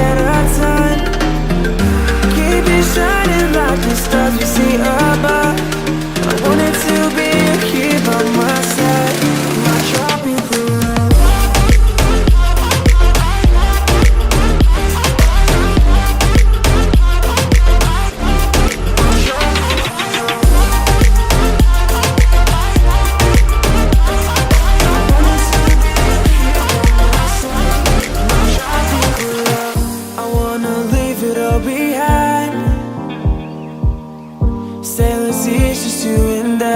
at a time. Keep it shining like the stars we see above. I wanted to be here by my side, my tropical love. Behind sailors, it's just you and I,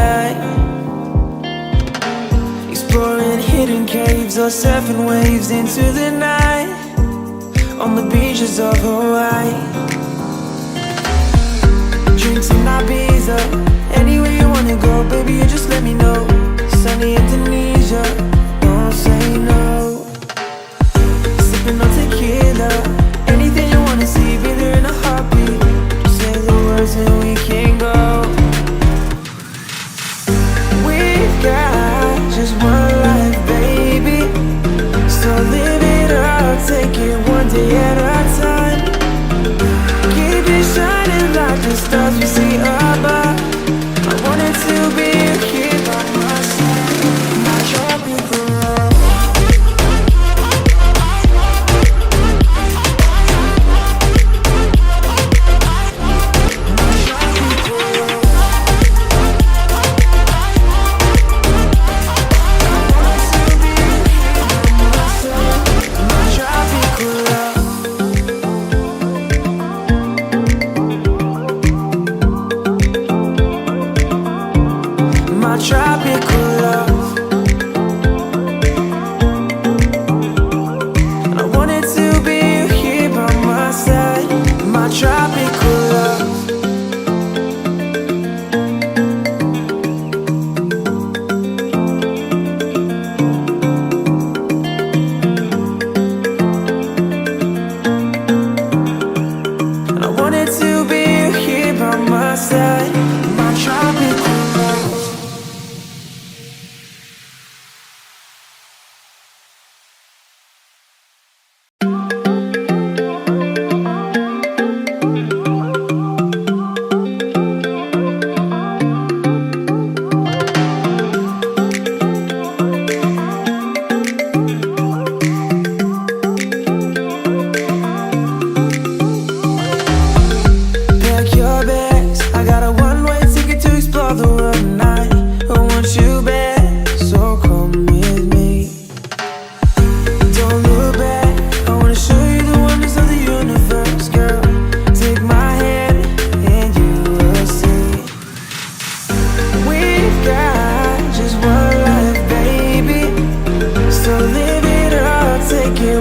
exploring hidden caves or surfing waves into the night on the beaches of Hawaii. Drinks in Ibiza, anywhere you wanna go, baby, you just let me know. Sunny Indonesia, don't say no. Sipping on tequila, anything you wanna see, be there in a heartbeat. Just say the words and we can go. We've got just one life, baby, so live it up, take it one day at a time. Keep it shining like the stars we see above. I wanted to be here by my side, my tropical love. Tropical love, and I wanted to be here by my side, my tropical love. And I wanted to be here by my side, my tropical love.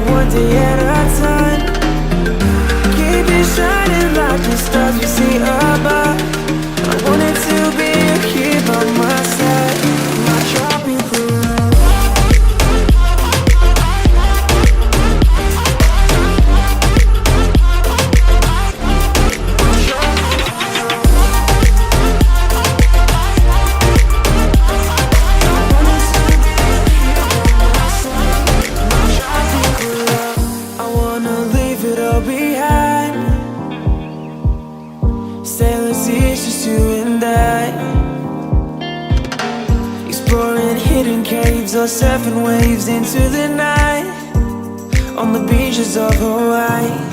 One day at a time. Keep it shining like the stars we see above. I wanted to be here by my side, my tropical love. Behind sailors, it's just you and I, exploring hidden caves or surfing waves into the night on the beaches of Hawaii.